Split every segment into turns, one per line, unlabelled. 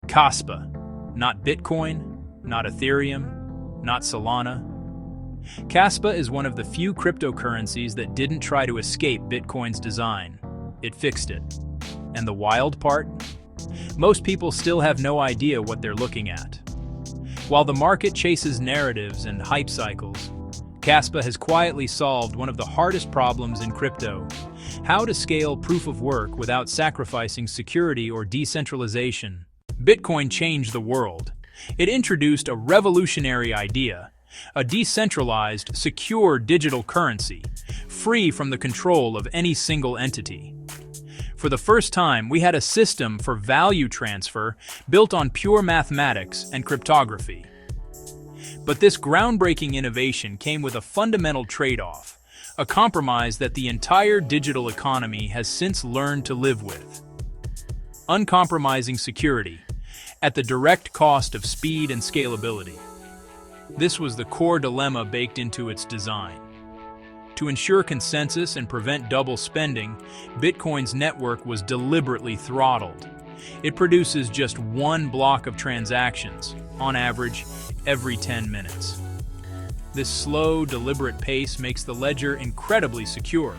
Kaspa, not Bitcoin, not Ethereum, not Solana. Kaspa is one of the few cryptocurrencies that didn't try to escape Bitcoin's design. It fixed it. And the wild part? Most people still have no idea what they're looking at. While the market chases narratives and hype cycles, Kaspa has quietly solved one of the hardest problems in crypto: how to scale proof of work without sacrificing security or decentralization. Bitcoin changed the world. It introduced a revolutionary idea: a decentralized, secure digital currency, free from the control of any single entity. For the first time, we had a system for value transfer built on pure mathematics and cryptography. But this groundbreaking innovation came with a fundamental trade-off, a compromise that the entire digital economy has since learned to live with: uncompromising security, at the direct cost of speed and scalability. This was the core dilemma baked into its design. To ensure consensus and prevent double spending, Bitcoin's network was deliberately throttled. It produces just one block of transactions, on average, every 10 minutes. This slow, deliberate pace makes the ledger incredibly secure,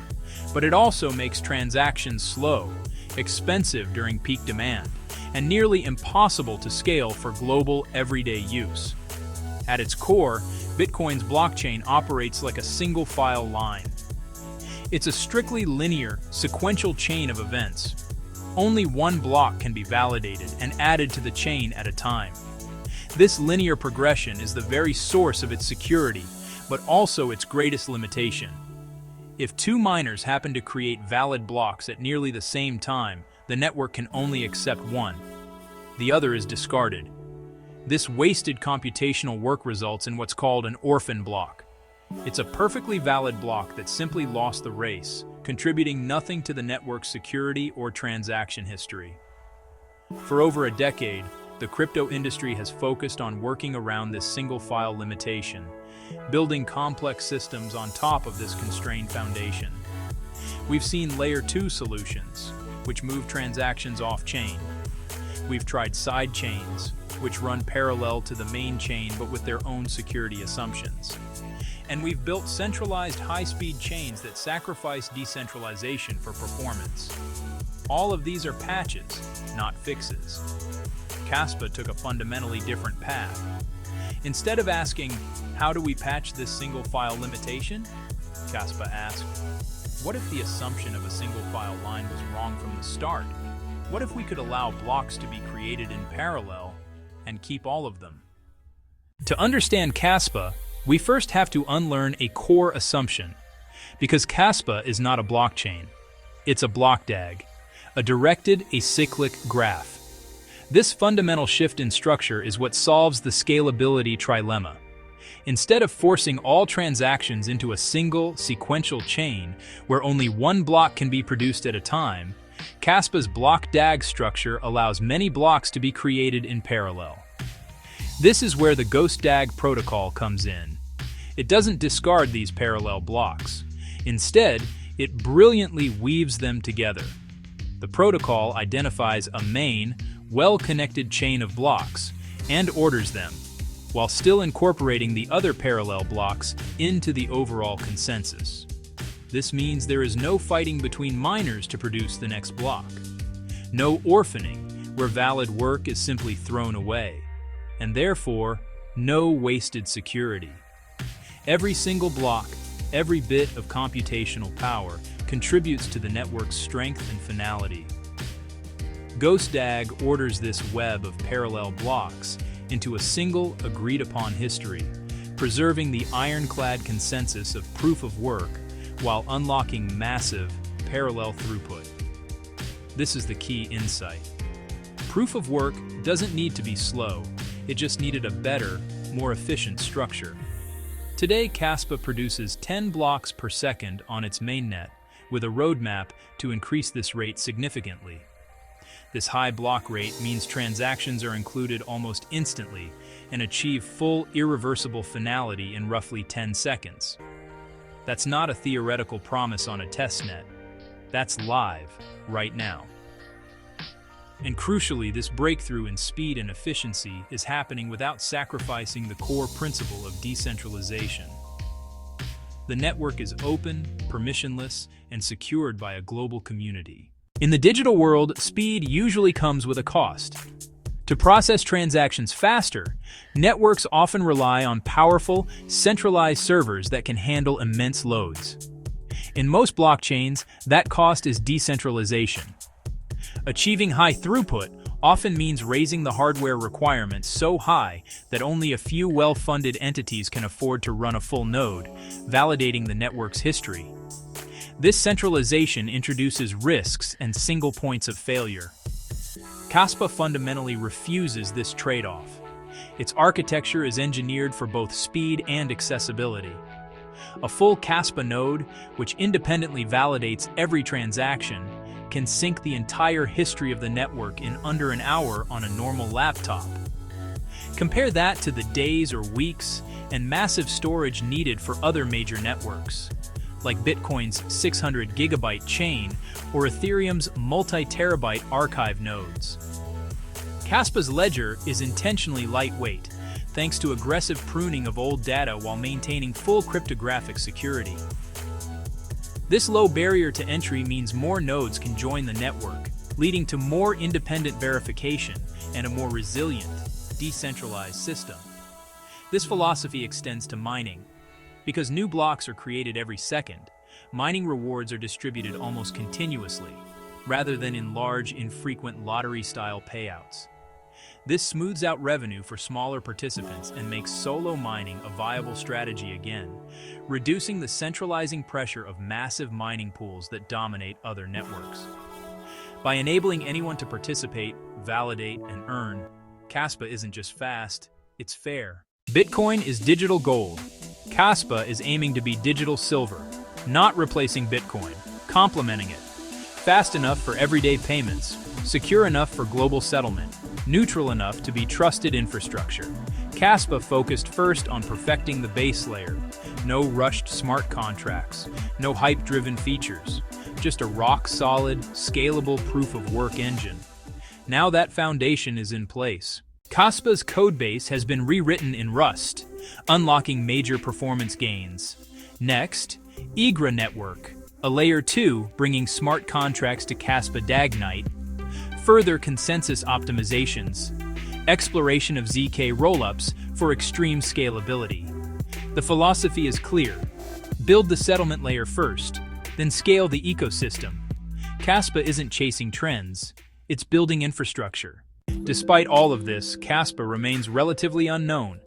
but it also makes transactions slow, expensive during peak demand, and nearly impossible to scale for global, everyday use. At its core, Bitcoin's blockchain operates like a single-file line. It's a strictly linear, sequential chain of events. Only one block can be validated and added to the chain at a time. This linear progression is the very source of its security, but also its greatest limitation. If two miners happen to create valid blocks at nearly the same time, the network can only accept one. The other is discarded. This wasted computational work results in what's called an orphan block. It's a perfectly valid block that simply lost the race, contributing nothing to the network's security or transaction history. For over a decade, the crypto industry has focused on working around this single-file limitation, building complex systems on top of this constrained foundation. We've seen Layer 2 solutions, which move transactions off-chain. We've tried side chains, which run parallel to the main chain but with their own security assumptions. And we've built centralized high-speed chains that sacrifice decentralization for performance. All of these are patches, not fixes. Kaspa took a fundamentally different path. Instead of asking, how do we patch this single-file limitation? Kaspa asked, what if the assumption of a single-file line was wrong from the start? What if we could allow blocks to be created in parallel and keep all of them? To understand Kaspa, we first have to unlearn a core assumption, because Kaspa is not a blockchain. It's a BlockDAG, a directed acyclic graph. This fundamental shift in structure is what solves the scalability trilemma. Instead of forcing all transactions into a single, sequential chain where only one block can be produced at a time, Kaspa's BlockDAG structure allows many blocks to be created in parallel. This is where the GHOSTDAG protocol comes in. It doesn't discard these parallel blocks. Instead, it brilliantly weaves them together. The protocol identifies a main, well-connected chain of blocks and orders them, while still incorporating the other parallel blocks into the overall consensus. This means there is no fighting between miners to produce the next block. No orphaning, where valid work is simply thrown away. And therefore, no wasted security. Every single block, every bit of computational power contributes to the network's strength and finality. GHOSTDAG orders this web of parallel blocks into a single agreed-upon history, preserving the ironclad consensus of proof of work while unlocking massive parallel throughput. This is the key insight. Proof of work doesn't need to be slow, it just needed a better, more efficient structure. Today, Kaspa produces 10 blocks per second on its mainnet, with a roadmap to increase this rate significantly. This high block rate means transactions are included almost instantly and achieve full irreversible finality in roughly 10 seconds. That's not a theoretical promise on a testnet. That's live, right now. And crucially, this breakthrough in speed and efficiency is happening without sacrificing the core principle of decentralization. The network is open, permissionless, and secured by a global community. In the digital world, speed usually comes with a cost. To process transactions faster, networks often rely on powerful, centralized servers that can handle immense loads. In most blockchains, that cost is decentralization. Achieving high throughput often means raising the hardware requirements so high that only a few well-funded entities can afford to run a full node, validating the network's history. This centralization introduces risks and single points of failure. Kaspa fundamentally refuses this trade-off. Its architecture is engineered for both speed and accessibility. A full Kaspa node, which independently validates every transaction, can sync the entire history of the network in under an hour on a normal laptop. Compare that to the days or weeks and massive storage needed for other major networks, like Bitcoin's 600 gigabyte chain or Ethereum's multi-terabyte archive nodes. Kaspa's ledger is intentionally lightweight, thanks to aggressive pruning of old data while maintaining full cryptographic security. This low barrier to entry means more nodes can join the network, leading to more independent verification and a more resilient, decentralized system. This philosophy extends to mining. Because new blocks are created every second, mining rewards are distributed almost continuously, rather than in large, infrequent lottery-style payouts. This smooths out revenue for smaller participants and makes solo mining a viable strategy again, reducing the centralizing pressure of massive mining pools that dominate other networks. By enabling anyone to participate, validate, and earn, Kaspa isn't just fast, it's fair. Bitcoin is digital gold. Kaspa is aiming to be digital silver, not replacing Bitcoin, complementing it. Fast enough for everyday payments, secure enough for global settlement, neutral enough to be trusted infrastructure. Kaspa focused first on perfecting the base layer. No rushed smart contracts, no hype-driven features, just a rock-solid, scalable proof-of-work engine. Now that foundation is in place. Kaspa's codebase has been rewritten in Rust, unlocking major performance gains. Next, IGRA network, a layer 2 bringing smart contracts to Kaspa DAG. Further consensus optimizations, exploration of ZK rollups for extreme scalability. The philosophy is clear. Build the settlement layer first, then scale the ecosystem. Kaspa isn't chasing trends, it's building infrastructure. Despite all of this, Kaspa remains relatively unknown.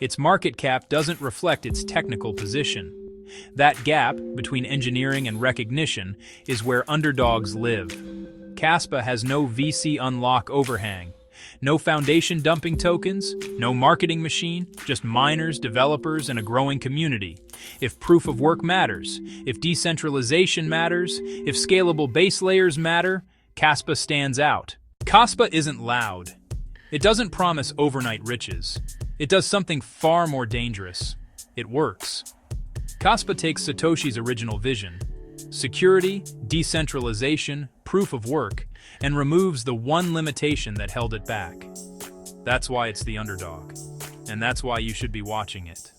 Its market cap doesn't reflect its technical position. That gap between engineering and recognition is where underdogs live. Kaspa has no VC unlock overhang, no foundation dumping tokens, no marketing machine, just miners, developers, and a growing community. If proof of work matters, if decentralization matters, if scalable base layers matter, Kaspa stands out. Kaspa isn't loud. It doesn't promise overnight riches. It does something far more dangerous. It works. Kaspa takes Satoshi's original vision, security, decentralization, proof of work, and removes the one limitation that held it back. That's why it's the underdog, and that's why you should be watching it.